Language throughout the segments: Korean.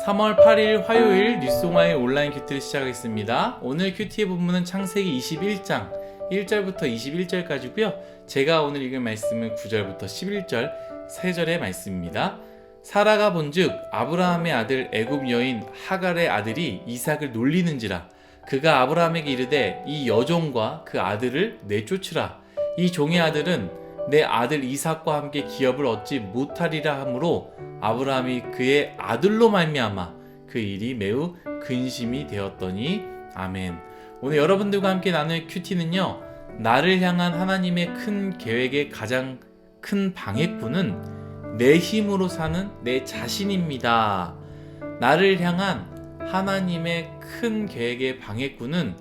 3월 8일 화요일 뉴스공화의 온라인 큐티를 시작하겠습니다. 오늘 큐티의 본문은 창세기 21장 1절부터 21절까지고요. 제가 오늘 읽을 말씀은 9절부터 11절 3절의 말씀입니다. 사라가 본즉 아브라함의 아들 애굽 여인 하갈의 아들이 이삭을 놀리는지라 그가 아브라함에게 이르되 이 여종과 그 아들을 내쫓으라. 이 종의 아들은 내 아들 이삭과 함께 기업을 얻지 못하리라 하므로 아브라함이 그의 아들로 말미암아 그 일이 매우 근심이 되었더니 아멘. 오늘 여러분들과 함께 나눌 큐티는요, 나를 향한 하나님의 큰 계획의 가장 큰 방해꾼은 내 힘으로 사는 내 자신입니다. 나를 향한 하나님의 큰 계획의 방해꾼은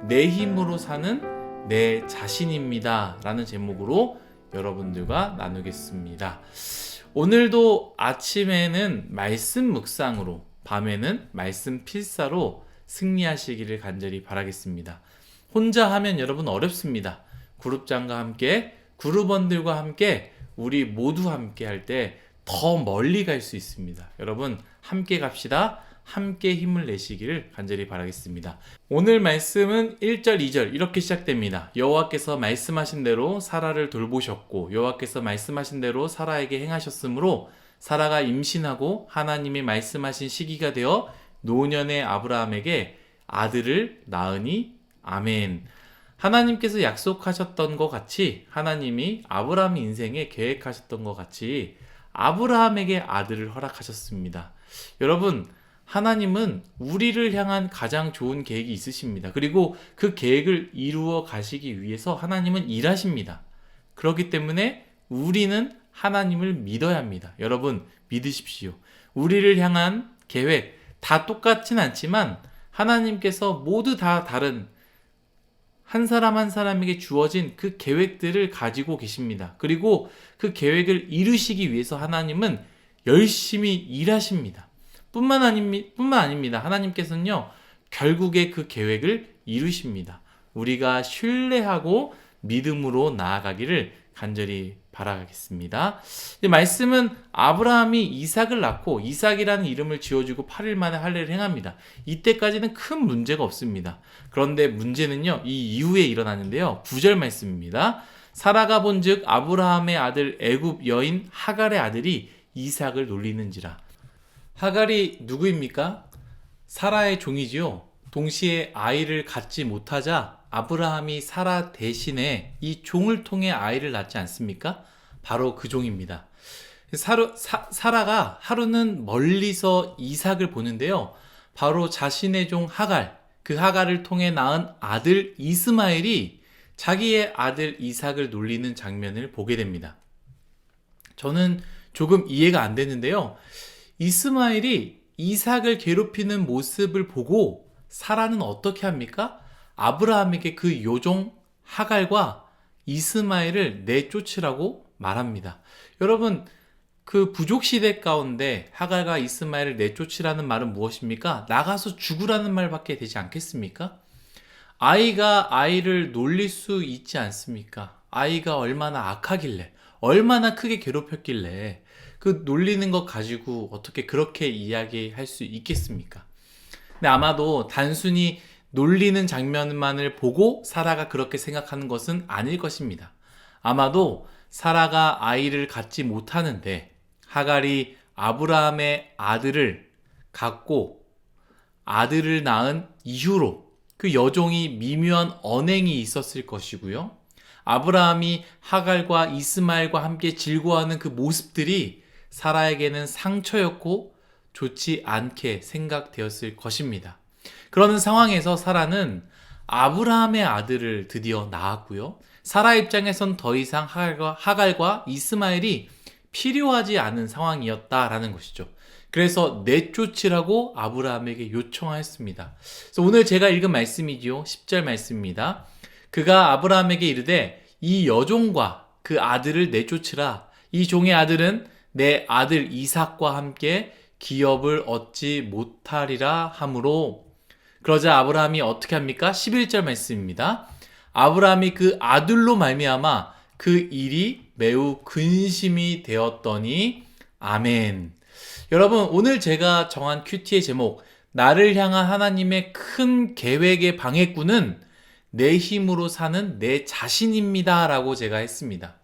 내 힘으로 사는 내 자신입니다 라는 제목으로 여러분들과 나누겠습니다. 오늘도 아침에는 말씀 묵상으로, 밤에는 말씀 필사로 승리하시기를 간절히 바라겠습니다. 혼자 하면 여러분 어렵습니다. 그룹장과 함께, 그룹원들과 함께, 우리 모두 함께 할 때 더 멀리 갈 수 있습니다. 여러분 함께 갑시다. 함께 힘을 내시기를 간절히 바라겠습니다. 오늘 말씀은 1절, 2절 이렇게 시작됩니다. 여호와께서 말씀하신 대로 사라를 돌보셨고 여호와께서 말씀하신 대로 사라에게 행하셨으므로 사라가 임신하고 하나님이 말씀하신 시기가 되어 노년의 아브라함에게 아들을 낳으니 아멘. 하나님께서 약속하셨던 것 같이, 하나님이 아브라함 인생에 계획하셨던 것 같이 아브라함에게 아들을 허락하셨습니다. 여러분, 하나님은 우리를 향한 가장 좋은 계획이 있으십니다. 그리고 그 계획을 이루어 가시기 위해서 하나님은 일하십니다. 그렇기 때문에 우리는 하나님을 믿어야 합니다. 여러분 믿으십시오. 우리를 향한 계획 다 똑같진 않지만 하나님께서 모두 다 다른 한 사람 한 사람에게 주어진 그 계획들을 가지고 계십니다. 그리고 그 계획을 이루시기 위해서 하나님은 열심히 일하십니다. 뿐만 아닙니다. 하나님께서는요, 결국에 그 계획을 이루십니다. 우리가 신뢰하고 믿음으로 나아가기를 간절히 바라겠습니다. 말씀은 아브라함이 이삭을 낳고 이삭이라는 이름을 지어주고 8일 만에 할례를 행합니다. 이때까지는 큰 문제가 없습니다. 그런데 문제는요, 이 이후에 일어나는데요. 9절 말씀입니다. 사라가 본즉 아브라함의 아들 애굽 여인 하갈의 아들이 이삭을 놀리는지라. 하갈이 누구입니까? 사라의 종이지요. 동시에 아이를 갖지 못하자 아브라함이 사라 대신에 이 종을 통해 아이를 낳지 않습니까? 바로 그 종입니다. 사라가 하루는 멀리서 이삭을 보는데요. 바로 자신의 종 하갈, 그 하갈을 통해 낳은 아들 이스마엘이 자기의 아들 이삭을 놀리는 장면을 보게 됩니다. 저는 조금 이해가 안 되는데요. 이스마엘이 이삭을 괴롭히는 모습을 보고 사라는 어떻게 합니까? 아브라함에게 그 요종 하갈과 이스마엘을 내쫓으라고 말합니다. 여러분, 그 부족시대 가운데 하갈과 이스마엘을 내쫓으라는 말은 무엇입니까? 나가서 죽으라는 말밖에 되지 않겠습니까? 아이가 아이를 놀릴 수 있지 않습니까? 아이가 얼마나 악하길래, 얼마나 크게 괴롭혔길래 그 놀리는 것 가지고 어떻게 그렇게 이야기할 수 있겠습니까? 근데 아마도 단순히 놀리는 장면만을 보고 사라가 그렇게 생각하는 것은 아닐 것입니다. 아마도 사라가 아이를 갖지 못하는데 하갈이 아브라함의 아들을 갖고 아들을 낳은 이후로 그 여종이 미묘한 언행이 있었을 것이고요. 아브라함이 하갈과 이스마엘과 함께 즐거워하는 그 모습들이 사라에게는 상처였고 좋지 않게 생각되었을 것입니다. 그러는 상황에서 사라는 아브라함의 아들을 드디어 낳았고요. 사라 입장에선 더 이상 하갈과 이스마엘이 필요하지 않은 상황이었다라는 것이죠. 그래서 내쫓으라고 아브라함에게 요청하였습니다. 그래서 오늘 제가 읽은 말씀이지요. 10절 말씀입니다. 그가 아브라함에게 이르되 이 여종과 그 아들을 내쫓으라. 이 종의 아들은 내 아들 이삭과 함께 기업을 얻지 못하리라 하므로. 그러자 아브라함이 어떻게 합니까? 11절 말씀입니다. 아브라함이 그 아들로 말미암아 그 일이 매우 근심이 되었더니 아멘. 여러분, 오늘 제가 정한 큐티의 제목, 나를 향한 하나님의 큰 계획의 방해꾼은 내 힘으로 사는 내 자신입니다 라고 제가 했습니다.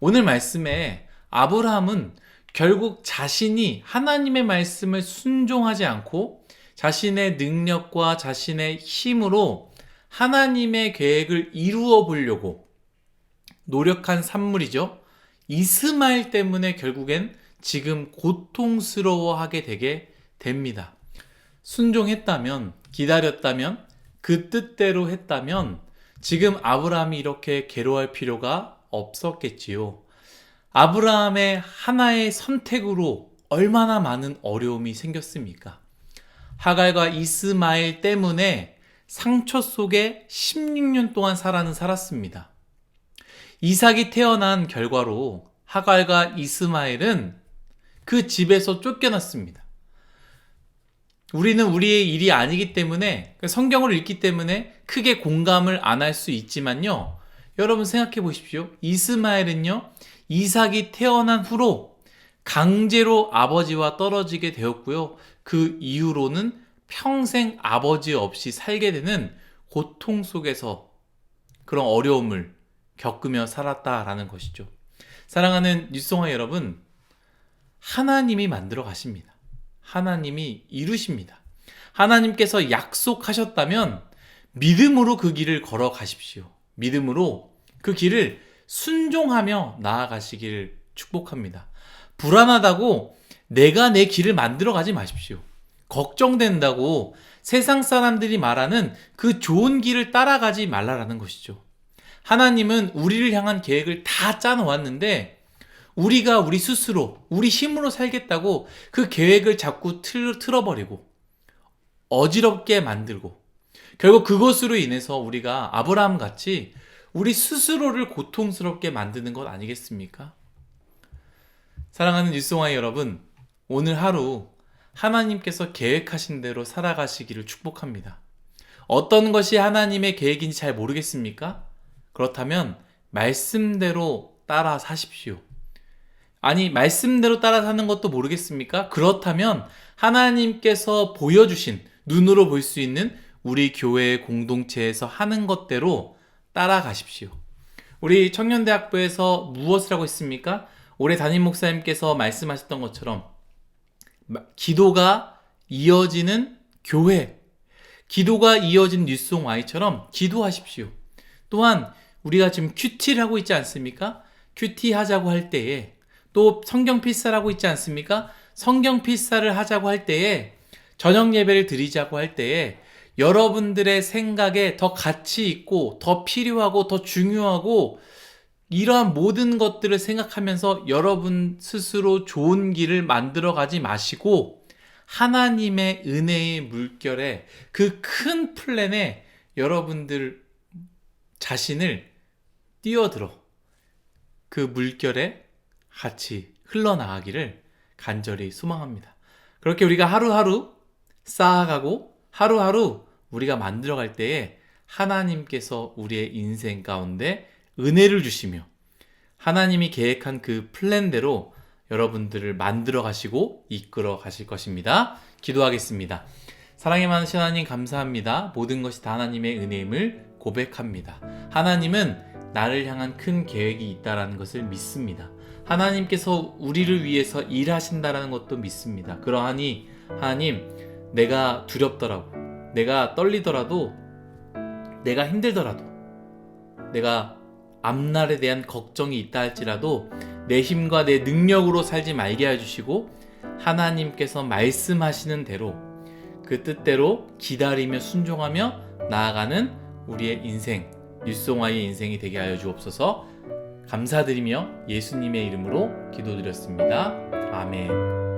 오늘 말씀에 아브라함은 결국 자신이 하나님의 말씀을 순종하지 않고 자신의 능력과 자신의 힘으로 하나님의 계획을 이루어 보려고 노력한 산물이죠. 이스마엘 때문에 결국엔 지금 고통스러워하게 되게 됩니다. 순종했다면, 기다렸다면, 그 뜻대로 했다면 지금 아브라함이 이렇게 괴로워할 필요가 없었겠지요. 아브라함의 하나의 선택으로 얼마나 많은 어려움이 생겼습니까? 하갈과 이스마엘 때문에 상처 속에 16년 동안 살았습니다. 이삭이 태어난 결과로 하갈과 이스마엘은 그 집에서 쫓겨났습니다. 우리는 우리의 일이 아니기 때문에, 성경을 읽기 때문에 크게 공감을 안 할 수 있지만요. 여러분 생각해 보십시오. 이스마엘은요, 이삭이 태어난 후로 강제로 아버지와 떨어지게 되었고요. 그 이후로는 평생 아버지 없이 살게 되는 고통 속에서 그런 어려움을 겪으며 살았다라는 것이죠. 사랑하는 뉴스송아 여러분, 하나님이 만들어 가십니다. 하나님이 이루십니다. 하나님께서 약속하셨다면 믿음으로 그 길을 걸어 가십시오. 믿음으로 그 길을 순종하며 나아가시기를 축복합니다. 불안하다고 내가 내 길을 만들어 가지 마십시오. 걱정된다고 세상 사람들이 말하는 그 좋은 길을 따라가지 말라라는 것이죠. 하나님은 우리를 향한 계획을 다 짜놓았는데 우리가 우리 스스로, 우리 힘으로 살겠다고 그 계획을 자꾸 틀어버리고 어지럽게 만들고 결국 그것으로 인해서 우리가 아브라함 같이 우리 스스로를 고통스럽게 만드는 것 아니겠습니까? 사랑하는 뉴스와이 여러분, 오늘 하루 하나님께서 계획하신 대로 살아가시기를 축복합니다. 어떤 것이 하나님의 계획인지 잘 모르겠습니까? 그렇다면 말씀대로 따라 사십시오. 아니, 말씀대로 따라 사는 것도 모르겠습니까? 그렇다면 하나님께서 보여주신, 눈으로 볼 수 있는 우리 교회의 공동체에서 하는 것대로 따라가십시오. 우리 청년대학부에서 무엇을 하고 있습니까? 올해 담임 목사님께서 말씀하셨던 것처럼 기도가 이어지는 교회, 기도가 이어진 뉴스송 Y처럼 기도하십시오. 또한 우리가 지금 큐티를 하고 있지 않습니까? 큐티 하자고 할 때에, 또 성경 필사를 하고 있지 않습니까? 성경 필사를 하자고 할 때에, 저녁 예배를 드리자고 할 때에 여러분들의 생각에 더 가치 있고 더 필요하고 더 중요하고 이러한 모든 것들을 생각하면서 여러분 스스로 좋은 길을 만들어 가지 마시고 하나님의 은혜의 물결에, 그 큰 플랜에 여러분들 자신을 뛰어들어 그 물결에 같이 흘러나가기를 간절히 소망합니다. 그렇게 우리가 하루하루 쌓아가고 하루하루 우리가 만들어갈 때에 하나님께서 우리의 인생 가운데 은혜를 주시며 하나님이 계획한 그 플랜대로 여러분들을 만들어 가시고 이끌어 가실 것입니다. 기도하겠습니다. 사랑에 많으신 하나님 감사합니다. 모든 것이 다 하나님의 은혜임을 고백합니다. 하나님은 나를 향한 큰 계획이 있다는 것을 믿습니다. 하나님께서 우리를 위해서 일하신다는 것도 믿습니다. 그러하니 하나님, 내가 두렵더라도, 내가 떨리더라도, 내가 힘들더라도, 내가 앞날에 대한 걱정이 있다 할지라도 내 힘과 내 능력으로 살지 말게 해주시고 하나님께서 말씀하시는 대로 그 뜻대로 기다리며 순종하며 나아가는 우리의 인생, 뉴스송아의 인생이 되게 하여 주옵소서. 감사드리며 예수님의 이름으로 기도드렸습니다. 아멘.